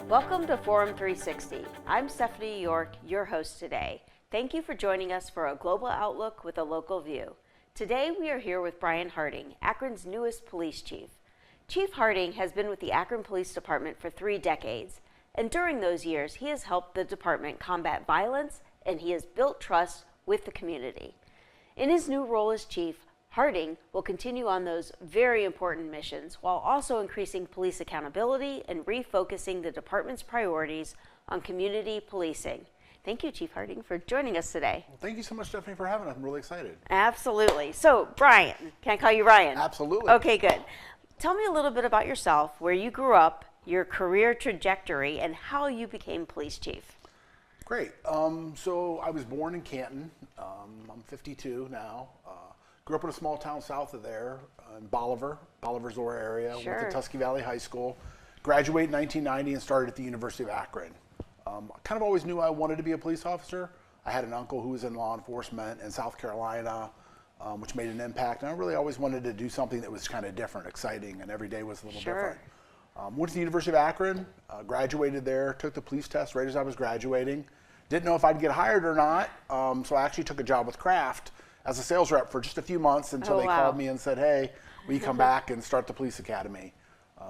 Welcome to Forum 360. I'm Stephanie York, your host today. Thank you for joining us for a global outlook with a local view. Today we are here with Brian Harding, Akron's newest police chief. Chief Harding has been with the Akron Police Department for 3 decades, and during those years he has helped the department combat violence and he has built trust with the community. In his new role as chief, Harding will continue on those very important missions while also increasing police accountability and refocusing the department's priorities on community policing. Thank you, Chief Harding, for joining us today. Well, thank you so much, Stephanie, for having us. I'm really excited. Absolutely. So, Brian, can I call you Ryan? Absolutely. Okay, good. Tell me a little bit about yourself, where you grew up, your career trajectory, and how you became police chief. Great. So I was born in Canton. I'm 52 now. Grew up in a small town south of there, in Bolivar-Zora area. Sure. Went to Tusky Valley High School. Graduated in 1990 and started at the University of Akron. I kind of always knew I wanted to be a police officer. I had an uncle who was in law enforcement in South Carolina, which made an impact. And I really always wanted to do something that was kind of different, exciting, and every day was a little different. Went to the University of Akron, graduated there, took the police test right as I was graduating. Didn't know if I'd get hired or not, so I actually took a job with Kraft as a sales rep for just a few months until they called me and said, hey, will you come back and start the police academy?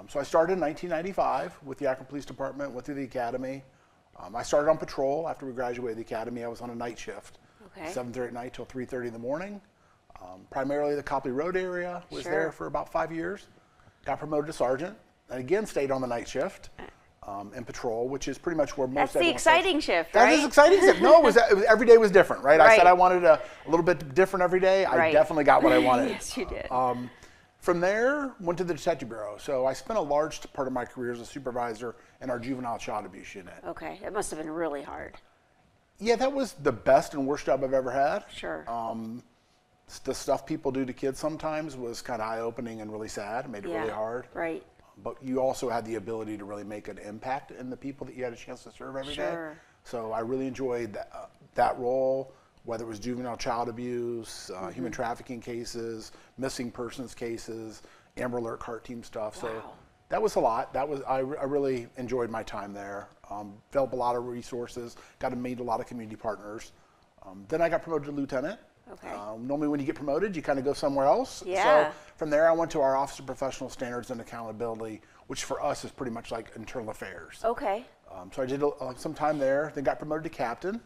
So I started in 1995 with the Akron Police Department, went through the academy. I started on patrol after we graduated the academy. I was on a night shift, 7:30 at night till 3:30 in the morning. Primarily the Copley Road area, was there for about 5 years. Got promoted to sergeant, and again stayed on the night shift. In patrol, which is pretty much where most. That's the exciting shift, right? That's the exciting shift. No, it was every day was different, right? I said I wanted a little bit different every day. I definitely got what I wanted. Yes, you did. From there, went to the detective bureau. So I spent a large part of my career as a supervisor in our juvenile child abuse unit. Okay, it must have been really hard. Yeah, that was the best and worst job I've ever had. Sure. The stuff people do to kids sometimes was kind of eye-opening and really sad. It made it really hard. Right. But you also had the ability to really make an impact in the people that you had a chance to serve every day. So I really enjoyed that role, whether it was juvenile child abuse, human trafficking cases, missing persons cases, Amber Alert CART team stuff. So that was a lot. I really enjoyed my time there. Developed a lot of resources, got to meet a lot of community partners. Then I got promoted to lieutenant. Normally when you get promoted, you kind of go somewhere else. So from there, I went to our Office of Professional Standards and Accountability, which for us is pretty much like internal affairs. So I did some time there, then got promoted to captain,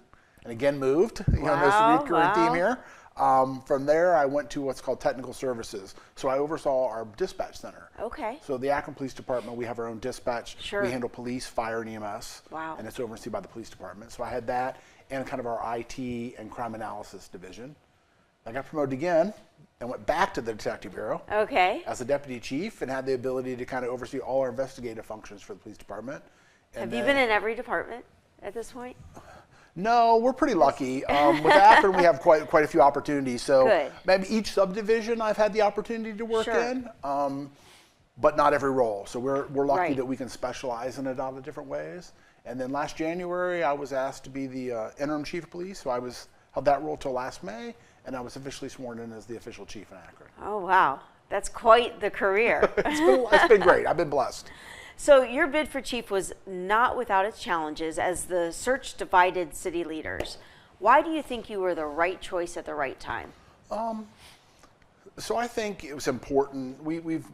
and again moved. You know, there's a recurring theme here. From there, I went to what's called technical services. So I oversaw our dispatch center. So the Akron Police Department, we have our own dispatch. We handle police, fire, and EMS. And it's overseen by the police department. So I had that and kind of our IT and crime analysis division. I got promoted again and went back to the detective bureau as a deputy chief and had the ability to kind of oversee all our investigative functions for the police department. Have you been in every department at this point? No, we're pretty lucky. With Akron, we have quite a few opportunities. So maybe each subdivision I've had the opportunity to work in, but not every role. So we're lucky that we can specialize in it out of different ways. And then last January, I was asked to be the interim chief of police. So I held that role till last May. And I was officially sworn in as the official chief in Akron. Oh, wow. That's quite the career. It's been great. I've been blessed. So your bid for chief was not without its challenges as the search divided city leaders. Why do you think you were the right choice at the right time? So I think it was important. We've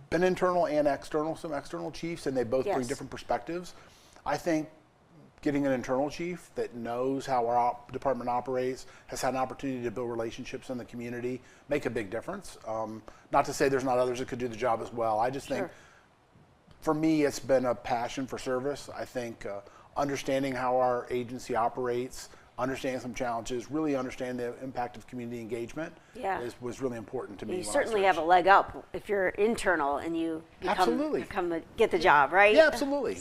been internal and external, some external chiefs, and they both bring different perspectives. I think getting an internal chief that knows how our department operates, has had an opportunity to build relationships in the community, make a big difference. Not to say there's not others that could do the job as well. I just think, for me, it's been a passion for service. I think understanding how our agency operates, understanding some challenges, really understand the impact of community engagement was really important to me. You certainly have a leg up if you're internal and you get the job, right? Yeah, absolutely.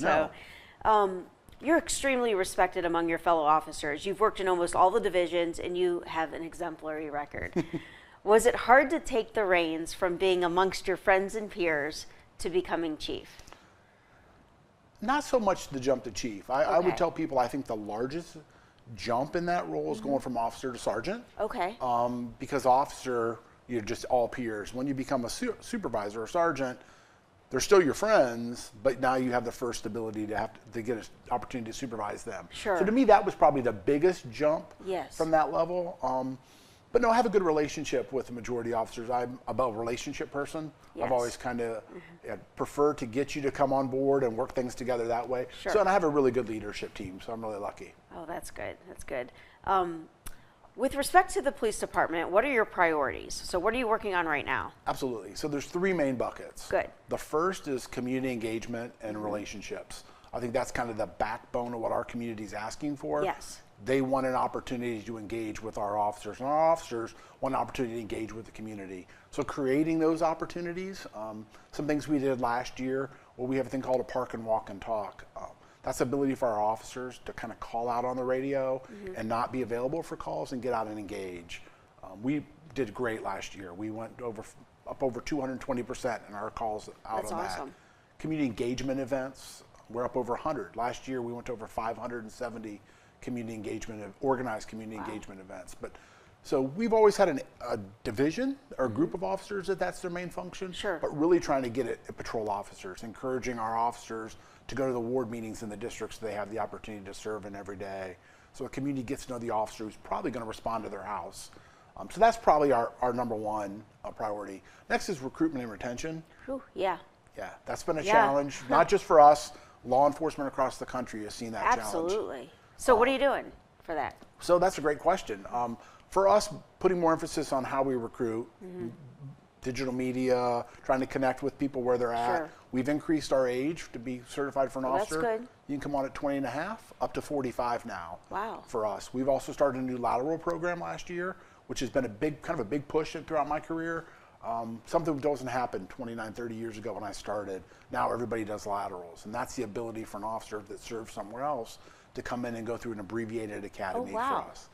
You're extremely respected among your fellow officers. You've worked in almost all the divisions and you have an exemplary record. Was it hard to take the reins from being amongst your friends and peers to becoming chief? Not so much the jump to chief. I would tell people I think the largest jump in that role is going from officer to sergeant. Okay. Because officer, you're just all peers. When you become a supervisor or sergeant, they're still your friends, but now you have the first ability to get an opportunity to supervise them. Sure. So to me, that was probably the biggest jump Yes. from that level. But no, I have a good relationship with the majority officers. I'm a relationship person. Yes. I've always kind of preferred to get you to come on board and work things together that way. Sure. So, and I have a really good leadership team, so I'm really lucky. Oh, that's good. That's good. With respect to the police department, what are your priorities? So what are you working on right now? Absolutely. So there's three main buckets. Good. The first is community engagement and relationships. I think that's kind of the backbone of what our community is asking for. Yes. They want an opportunity to engage with our officers, and our officers want an opportunity to engage with the community. So creating those opportunities, some things we did last year, we have a thing called a park and walk and talk. That's the ability for our officers to kind of call out on the radio and not be available for calls and get out and engage. We did great last year. We went up over 220% in our calls out That's on awesome. that. Community engagement events, we're up over 100. Last year we went to over 570 community engagement, organized community engagement events. But so we've always had a division or a group of officers that's their main function. Sure. But really trying to get it at patrol officers, encouraging our officers to go to the ward meetings in the districts so they have the opportunity to serve in every day. So a community gets to know the officer who's probably going to respond to their house. So that's probably our number one priority. Next is recruitment and retention. Whew, yeah. Yeah, that's been a challenge, not just for us. Law enforcement across the country has seen that challenge. Absolutely. So what are you doing for that? So that's a great question. For us, putting more emphasis on how we recruit, digital media, trying to connect with people where they're at. Sure. We've increased our age to be certified for an officer. That's good. You can come on at 20 and a half, up to 45 now. Wow. For us. We've also started a new lateral program last year, which has been a big push throughout my career. Something that doesn't happen 29, 30 years ago when I started. Now everybody does laterals, and that's the ability for an officer that serves somewhere else to come in and go through an abbreviated academy for us.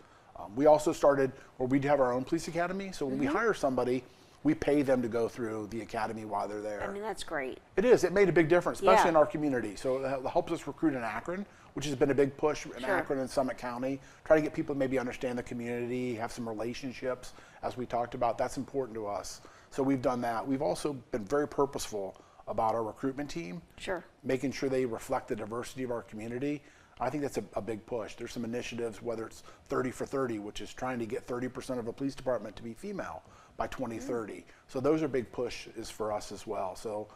We also started where we have our own police academy, so when we hire somebody, we pay them to go through the academy while they're there. I mean, that's great. It is. It made a big difference, especially in our community. So it helps us recruit in Akron, which has been a big push in Akron and Summit County. Try to get people to maybe understand the community, have some relationships, as we talked about. That's important to us. So we've done that. We've also been very purposeful about our recruitment team. Sure. Making sure they reflect the diversity of our community. I think that's a big push. There's some initiatives, whether it's 30 for 30, which is trying to get 30% of a police department to be female by 2030. So those are big pushes for us as well. So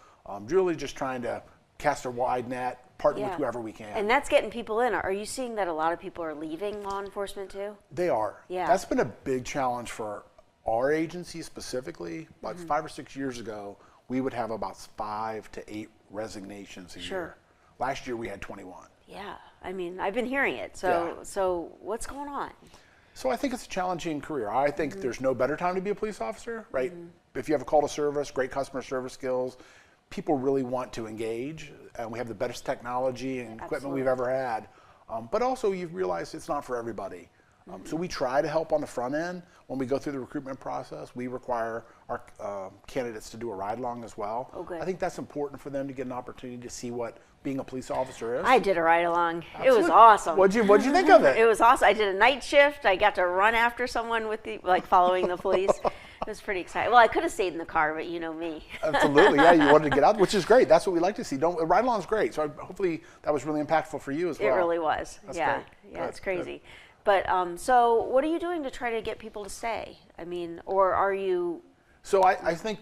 really just trying to cast a wide net, partner with whoever we can. And that's getting people in. Are you seeing that a lot of people are leaving law enforcement too? They are. Yeah. That's been a big challenge for our agency specifically. Like 5 or 6 years ago, we would have about 5 to 8 resignations a year. Last year we had 21. Yeah, I mean, I've been hearing it. So what's going on? So I think it's a challenging career. I think there's no better time to be a police officer, right? If you have a call to service, great customer service skills, people really want to engage, and we have the best technology and equipment we've ever had. But also you realize it's not for everybody. So we try to help on the front end. When we go through the recruitment process, we require our candidates to do a ride-along as well. Oh, good. I think that's important for them to get an opportunity to see what being a police officer is. I did a ride-along. It was awesome. What'd you think of it? It was awesome. I did a night shift. I got to run after someone with following the police. It was pretty exciting. Well, I could have stayed in the car, but you know me. Absolutely, yeah. You wanted to get out, which is great. That's what we like to see. Ride-along's great. So hopefully that was really impactful for you as well. It really was. That's yeah, great. yeah, it's crazy. But so what are you doing to try to get people to stay? I mean, or are you? So I think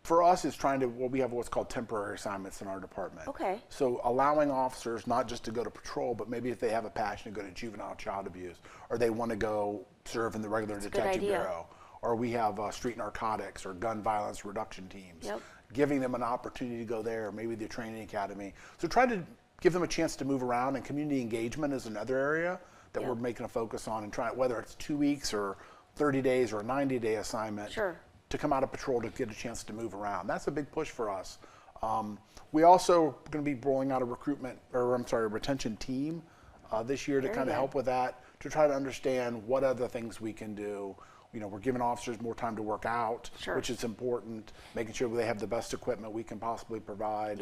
for us, is trying to, we have what's called temporary assignments in our department. Okay. So allowing officers not just to go to patrol, but maybe if they have a passion to go to juvenile child abuse, or they want to go serve in the regular detective bureau, or we have street narcotics or gun violence reduction teams, giving them an opportunity to go there, maybe the training academy. So try to give them a chance to move around, and community engagement is another area that we're making a focus on, and trying, whether it's 2 weeks or 30 days or a 90-day assignment, to come out of patrol to get a chance to move around. That's a big push for us. We also going to be rolling out a retention team this year to kind of help with that, to try to understand what other things we can do. You know, we're giving officers more time to work out, which is important, making sure they have the best equipment we can possibly provide.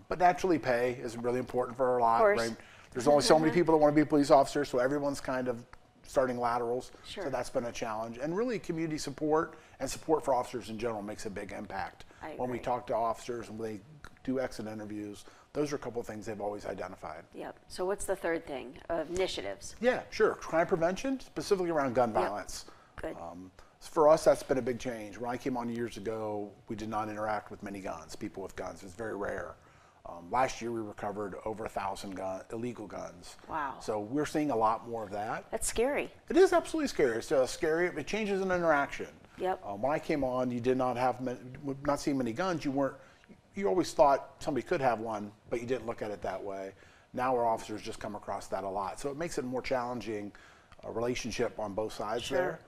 But naturally pay is really important for our lot. Right? there's only so many people that want to be police officers, so everyone's kind of starting laterals. Sure. So that's been a challenge. And really community support and support for officers in general makes a big impact. When we talk to officers and when they do exit interviews, those are a couple of things they've always identified. Yep. So what's the third thing? Initiatives. Yeah, sure. Crime prevention, specifically around gun violence. Good. For us, that's been a big change. When I came on years ago, we did not interact with many guns, people with guns. It's very rare. Last year, we recovered over 1,000 illegal guns. Wow. So we're seeing a lot more of that. That's scary. It is absolutely scary. It's scary. It changes in interaction. Yep. When I came on, you did not have, not seeing many guns. You always thought somebody could have one, but you didn't look at it that way. Now our officers just come across that a lot. So it makes it a more challenging relationship on both sides there.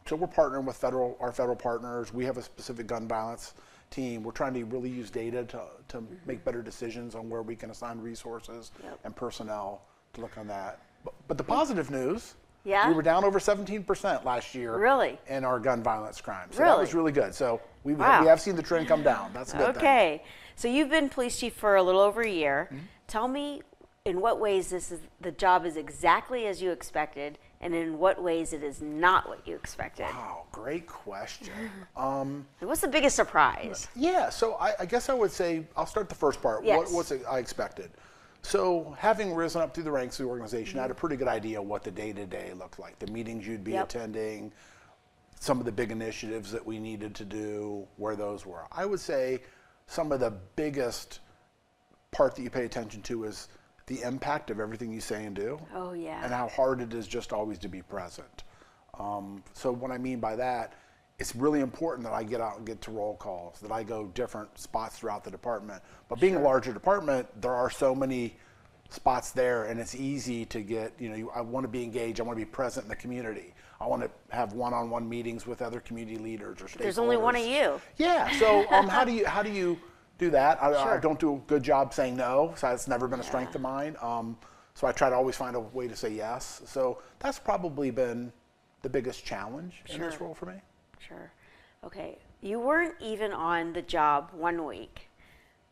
So we're partnering with our federal partners. We have a specific gun violence team. We're trying to really use data to make better decisions on where we can assign resources and personnel to look on that. But the positive news, we were down over 17% last year in our gun violence crimes. So that was really good. So we have seen the trend come down. That's a good thing. Okay. So you've been police chief for a little over a year. Tell me in what ways the job is exactly as you expected, and in what ways it is not what you expected. Wow, great question. What's the biggest surprise? Yeah, so I guess I would say, I'll start the first part. Yes. What's I expected? So having risen up through the ranks of the organization, I had a pretty good idea what the day-to-day looked like, the meetings you'd be attending, some of the big initiatives that we needed to do, where those were. I would say some of the biggest part that you pay attention to is the impact of everything you say and do. Oh, yeah. And how hard it is just always to be present. So what I mean by that, it's really important that I get out and get to roll calls, that I go different spots throughout the department. But being a larger department, there are so many spots there, and it's easy to get, I want to be engaged, I want to be present in the community. I want to have one-on-one meetings with other community leaders or stakeholders. There's only one of you. Yeah, so how do you do that? I don't do a good job saying no, so that's never been a strength of mine. So I try to always find a way to say yes. So that's probably been the biggest challenge in this role for me. Sure. Okay. You weren't even on the job 1 week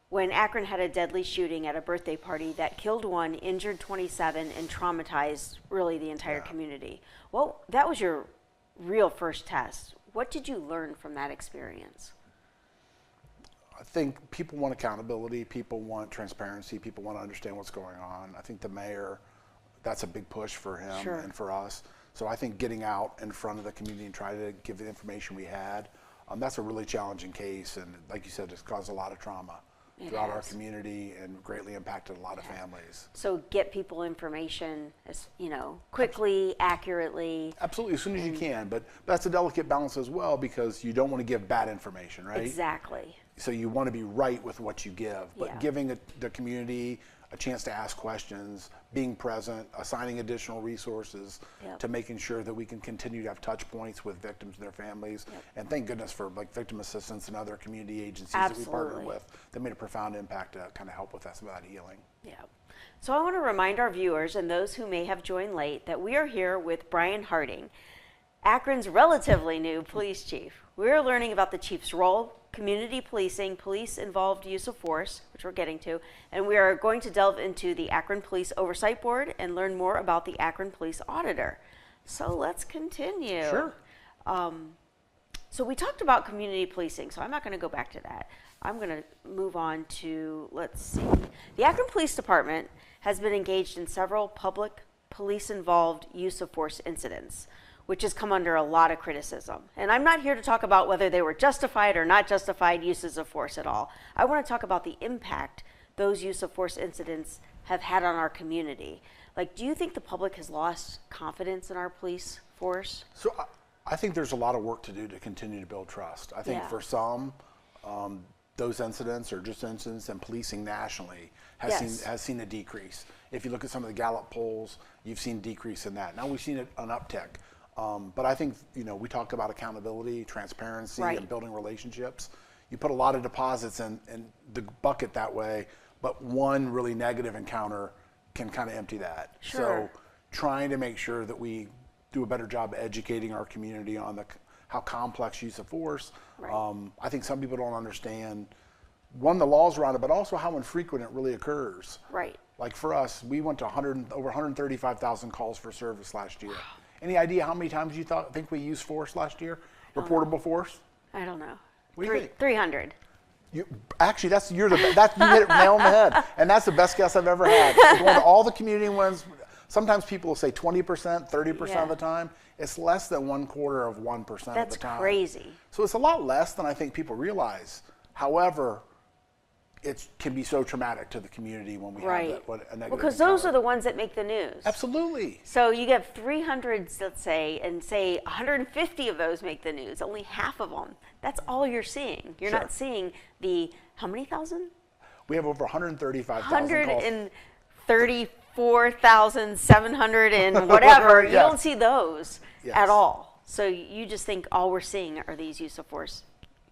when Akron had a deadly shooting at a birthday party that killed 1, injured 27, and traumatized really the entire community. Well, that was your real first test. What did you learn from that experience? I think people want accountability, people want transparency, people want to understand what's going on. I think the mayor, that's a big push for him and for us. So I think getting out in front of the community and trying to give the information we had, that's a really challenging case. And like you said, it's caused a lot of trauma throughout our community and greatly impacted a lot of families. So get people information, as quickly, accurately. Absolutely, as soon as you can. But that's a delicate balance as well, because you don't want to give bad information, right? Exactly. So you want to be right with what you give, but giving the community a chance to ask questions, being present, assigning additional resources to making sure that we can continue to have touch points with victims and their families. And thank goodness for victim assistance and other community agencies that we partner with that made a profound impact to kind of help with some of that healing. Yeah. So I want to remind our viewers and those who may have joined late that we are here with Brian Harding, Akron's relatively new police chief. We're learning about the chief's role, community policing, police-involved use of force, which we're getting to, and we are going to delve into the Akron Police Oversight Board and learn more about the Akron Police Auditor. So let's continue. Sure. So we talked about community policing, so I'm not going to go back to that. I'm going to move on to, let's see. The Akron Police Department has been engaged in several public police-involved use of force incidents, which has come under a lot of criticism. And I'm not here to talk about whether they were justified or not justified uses of force at all. I want to talk about the impact those use of force incidents have had on our community. Like, do you think the public has lost confidence in our police force? So I think there's a lot of work to do to continue to build trust. I think for some, those incidents or just incidents and policing nationally has seen a decrease. If you look at some of the Gallup polls, you've seen a decrease in that. Now we've seen an uptick. But I think, we talk about accountability, transparency, and building relationships. You put a lot of deposits in the bucket that way, but one really negative encounter can kind of empty that. Sure. So trying to make sure that we do a better job educating our community on how complex use of force. I think some people don't understand, one, the laws around it, but also how infrequent it really occurs. Right. Like for us, we went to over 135,000 calls for service last year. Any idea how many times you think we used force last year? Reportable force? I don't know. What do you think? 300. Actually, you hit it nail on the head, and that's the best guess I've ever had. Going to all the community ones, sometimes people will say 20%, 30% of the time. It's less than 1/4 of 1% of the time. That's crazy. So it's a lot less than I think people realize. However, it can be so traumatic to the community when we have a negative because those are the ones that make the news. Absolutely. So you get 300, let's say, and say 150 of those make the news. Only half of them. That's all you're seeing. You're not seeing the, how many thousand? We have over 135,000 calls. 134,700 and whatever. You don't see those at all. So you just think all we're seeing are these use of force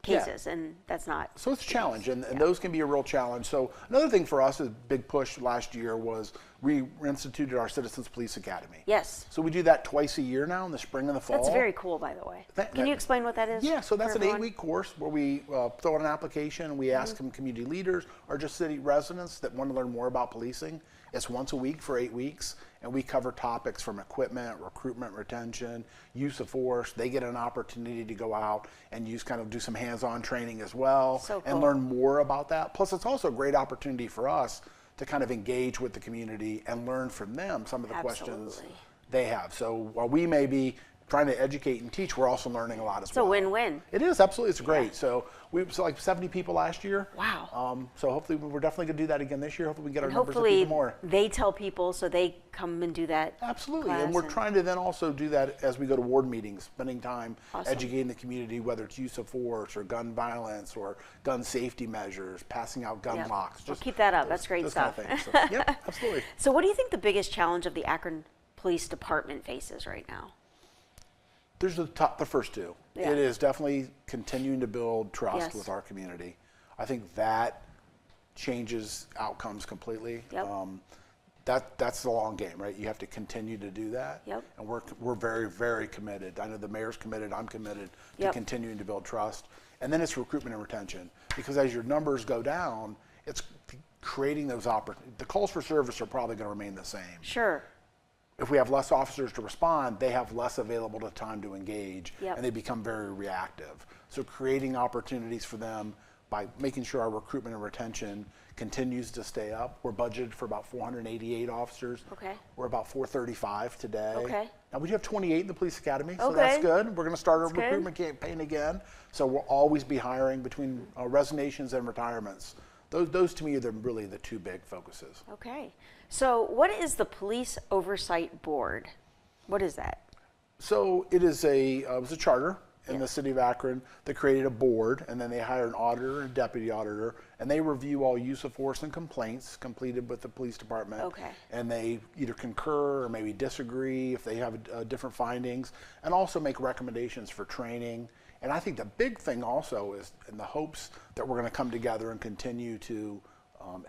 cases, and that's not. So it's a challenge, and those can be a real challenge. So another thing for us, a big push last year was we instituted our Citizens Police Academy. Yes. So we do that twice a year now in the spring and the fall. That's very cool, by the way. Can you explain what that is? Yeah, so that's an 8-week course where we throw out an application and we ask some community leaders or just city residents that want to learn more about policing. It's once a week for 8 weeks, and we cover topics from equipment, recruitment, retention, use of force. They get an opportunity to go out and do some hands-on training as well, and learn more about that. Plus, it's also a great opportunity for us to kind of engage with the community and learn from them some of the questions they have. So while we may be trying to educate and teach, we're also learning a lot as well. It's a win-win. It is, absolutely. It's great. So we saw like 70 people last year. Wow. So hopefully we're definitely going to do that again this year. Hopefully we can get our numbers up even more. They tell people so they come and do that. Absolutely. And we're trying to then also do that as we go to ward meetings, spending time educating the community, whether it's use of force or gun violence or gun safety measures, passing out gun locks. Just keep that up. That's great stuff. Kind of things. So, yeah, absolutely. So what do you think the biggest challenge of the Akron Police Department faces right now? There's the first two. Yeah. It is definitely continuing to build trust with our community. I think that changes outcomes completely. Yep. That's the long game, right? You have to continue to do that. Yep. And we're very, very committed. I know the mayor's committed. I'm committed to continuing to build trust. And then it's recruitment and retention, because as your numbers go down, it's creating those opportunities. The calls for service are probably going to remain the same. Sure. If we have less officers to respond, they have less available time to engage, Yep. and they become very reactive. So creating opportunities for them by making sure our recruitment and retention continues to stay up. We're budgeted for about 488 officers. Okay. We're about 435 today. Okay. Now we do have 28 in the police academy, so that's good. We're going to start a recruitment campaign again. So we'll always be hiring between resignations and retirements. Those to me are really the two big focuses. Okay. So what is the Police Oversight Board? What is that? So it was a charter in the city of Akron that created a board, and then they hire an auditor and a deputy auditor, and they review all use of force and complaints completed with the police department. Okay. And they either concur or maybe disagree if they have different findings, and also make recommendations for training. And I think the big thing also is in the hopes that we're going to come together and continue to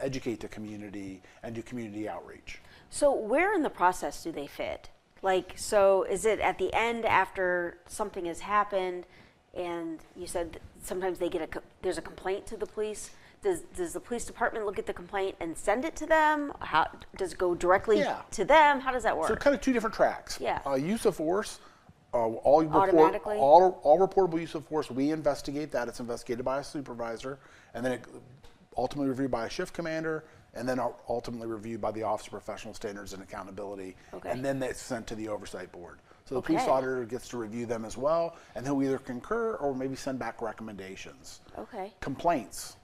educate the community and do community outreach. So where in the process do they fit? Like, so is it at the end after something has happened, and you said sometimes they get there's a complaint to the police? Does the police department look at the complaint and send it to them? How does it go directly to them? How does that work? So kind of two different tracks. Yeah. Use of force. All reportable use of force, we investigate that. It's investigated by a supervisor, and then it ultimately reviewed by a shift commander, and then ultimately reviewed by the Office of Professional Standards and Accountability, and then it's sent to the Oversight Board. So the police auditor gets to review them as well, and he'll either concur or maybe send back recommendations. Okay. Complaints.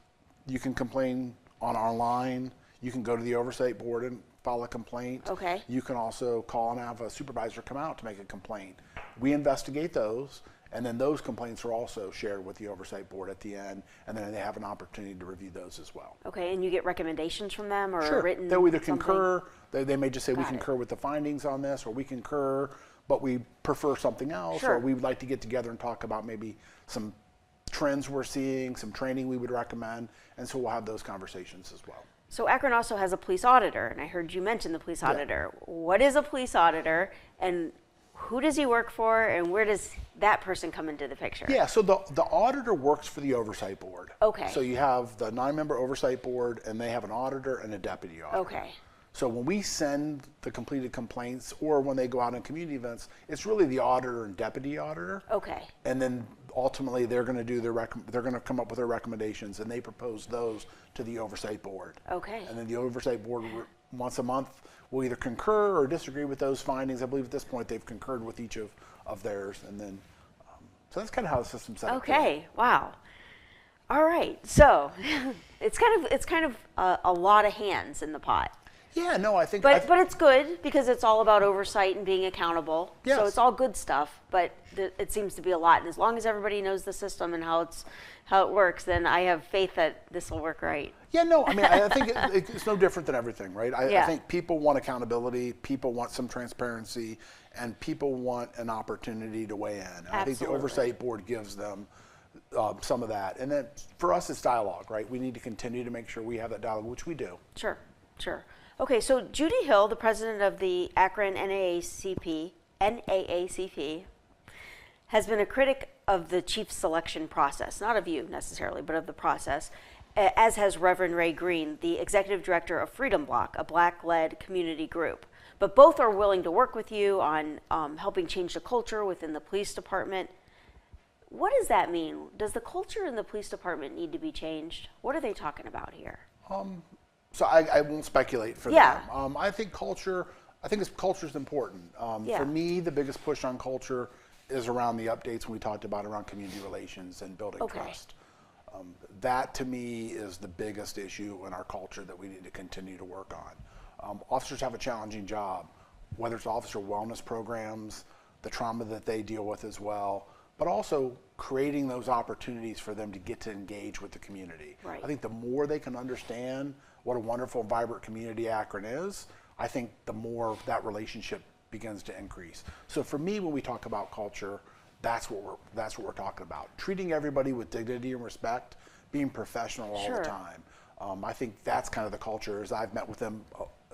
You can complain online. You can go to the Oversight Board and file a complaint. Okay. You can also call and have a supervisor come out to make a complaint. We investigate those, and then those complaints are also shared with the Oversight Board at the end, and then they have an opportunity to review those as well. Okay, and you get recommendations from them or Sure. written They'll either something? concur, they may just say we concur with the findings on this, or we concur, but we prefer something else, or we would like to get together and talk about maybe some trends we're seeing, some training we would recommend, and so we'll have those conversations as well. So Akron also has a police auditor, and I heard you mention the police auditor. What is a police auditor, and who does he work for, and where does that person come into the picture? Yeah, so the auditor works for the Oversight Board. Okay. So you have the 9-member Oversight Board, and they have an auditor and a deputy auditor. Okay. So when we send the completed complaints or when they go out in community events, it's really the auditor and deputy auditor. Okay. And then ultimately they're going to do they're going to come up with their recommendations, and they propose those to the oversight board. Okay. And then the oversight board once a month will either concur or disagree with those findings. I believe at this point they've concurred with each of theirs, and then so that's kind of how the system's set up. Okay. Wow. All right. So it's kind of a lot of hands in the pot. Yeah, no, I think. But it's good because it's all about oversight and being accountable. Yes. So it's all good stuff. But it seems to be a lot. And as long as everybody knows the system and how it works, then I have faith that this will work right. Yeah, no, I mean, I think it's no different than everything, right? Yeah. I think people want accountability, people want some transparency, and people want an opportunity to weigh in. And I think the oversight board gives them some of that. And then for us, it's dialogue, right? We need to continue to make sure we have that dialogue, which we do. Sure. Okay, so Judy Hill, the president of the Akron NAACP, has been a critic of the chief selection process, not of you necessarily, but of the process, as has Reverend Ray Green, the executive director of Freedom Block, a Black-led community group. But both are willing to work with you on helping change the culture within the police department. What does that mean? Does the culture in the police department need to be changed? What are they talking about here? So I won't speculate for them. I think culture is important. For me, the biggest push on culture is around the updates we talked about around community relations and building trust. That to me is the biggest issue in our culture that we need to continue to work on. Officers have a challenging job, whether it's officer wellness programs, the trauma that they deal with as well, but also creating those opportunities for them to get to engage with the community. Right. I think the more they can understand what a wonderful, vibrant community Akron is, I think the more that relationship begins to increase. So for me, when we talk about culture, that's what we're talking about. Treating everybody with dignity and respect, being professional all the time. I think that's kind of the culture, as I've met with them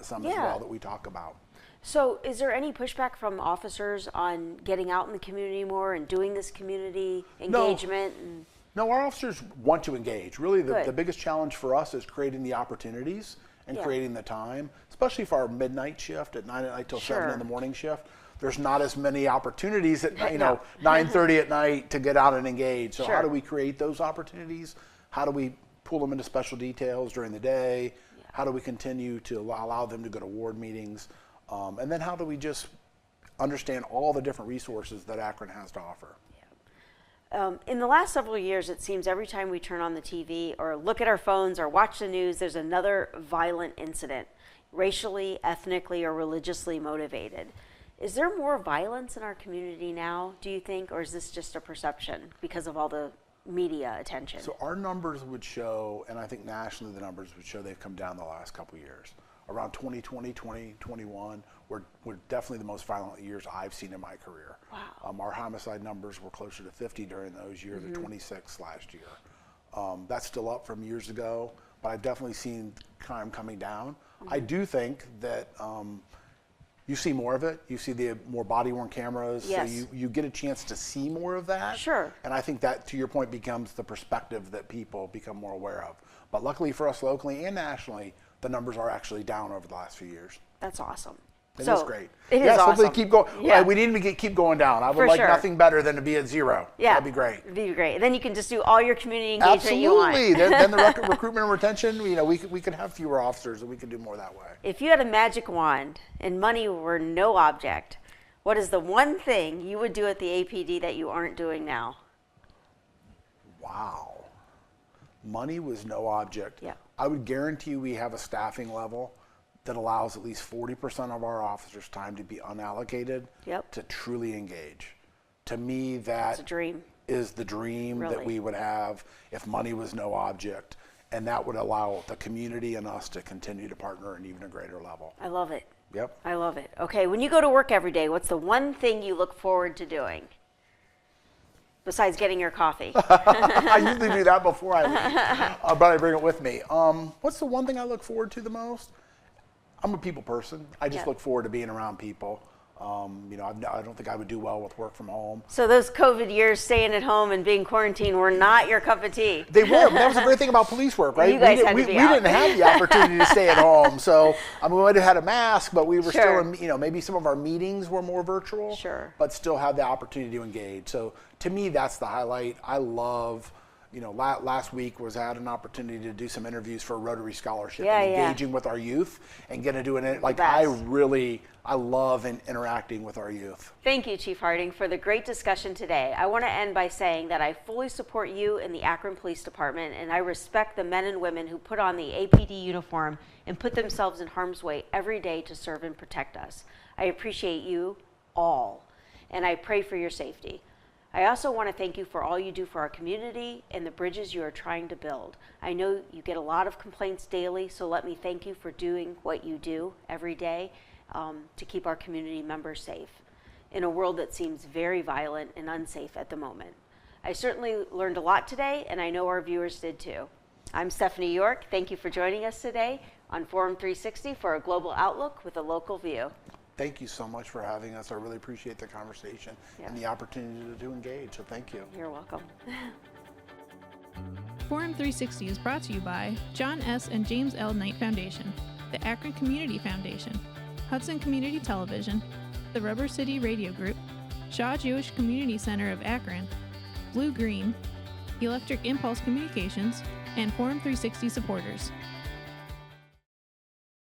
some as well, that we talk about. So is there any pushback from officers on getting out in the community more and doing this community engagement? No, our officers want to engage. Really, the biggest challenge for us is creating the opportunities and creating the time, especially for our midnight shift at 9 at night till 7 in the morning shift. There's not as many opportunities at 9:30 at night to get out and engage. So how do we create those opportunities? How do we pull them into special details during the day? How do we continue to allow them to go to ward meetings? And then how do we just understand all the different resources that Akron has to offer? In the last several years, it seems every time we turn on the TV or look at our phones or watch the news, there's another violent incident, racially, ethnically, or religiously motivated. Is there more violence in our community now, do you think, or is this just a perception because of all the media attention? So our numbers would show, and I think nationally the numbers would show they've come down the last couple of years. Around 2020, 2021 were definitely the most violent years I've seen in my career. Wow. Our homicide numbers were closer to 50 during those years, or 26 last year. That's still up from years ago, but I've definitely seen crime coming down. I do think that you see more of it. You see the more body-worn cameras, so you get a chance to see more of that. Sure. And I think that, to your point, becomes the perspective that people become more aware of. But luckily for us locally and nationally, the numbers are actually down over the last few years. That's awesome. It is great. It is awesome. Hopefully keep going. Yeah. We need to keep going down. I would like nothing better than to be at 0. Yeah. That'd be great. It'd be great. And then you can just do all your community engagement you want. Absolutely. Then the recruitment and retention, we could have fewer officers and we could do more that way. If you had a magic wand and money were no object, what is the one thing you would do at the APD that you aren't doing now? Wow. Money was no object. Yeah. I would guarantee we have a staffing level that allows at least 40% of our officers' time to be unallocated to truly engage. To me, that's a dream. Is the dream that we would have if money was no object, and that would allow the community and us to continue to partner at an even greater level. I love it. Yep. I love it. Okay, when you go to work every day, what's the one thing you look forward to doing? Besides getting your coffee. I usually do that before I leave, but I bring it with me. What's the one thing I look forward to the most? I'm a people person. I just look forward to being around people. I don't think I would do well with work from home. So those COVID years staying at home and being quarantined were not your cup of tea. They were. That was the great thing about police work, right? You guys we had to be out. didn't have the opportunity to stay at home. So we might have had a mask, but we were Sure. still in, maybe some of our meetings were more virtual, Sure. but still had the opportunity to engage. So to me, that's the highlight. I love, last week I had an opportunity to do some interviews for a Rotary Scholarship and engaging with our youth and getting to do it. Like I love interacting with our youth. Thank you, Chief Harding, for the great discussion today. I want to end by saying that I fully support you and the Akron Police Department, and I respect the men and women who put on the APD uniform and put themselves in harm's way every day to serve and protect us. I appreciate you all, and I pray for your safety. I also want to thank you for all you do for our community and the bridges you are trying to build. I know you get a lot of complaints daily, so let me thank you for doing what you do every day to keep our community members safe in a world that seems very violent and unsafe at the moment. I certainly learned a lot today, and I know our viewers did too. I'm Stephanie York. Thank you for joining us today on Forum 360 for a global outlook with a local view. Thank you so much for having us. I really appreciate the conversation and the opportunity to engage. So thank you. You're welcome. Forum 360 is brought to you by John S. and James L. Knight Foundation, the Akron Community Foundation, Hudson Community Television, the Rubber City Radio Group, Shaw Jewish Community Center of Akron, Blue Green, Electric Impulse Communications, and Forum 360 supporters.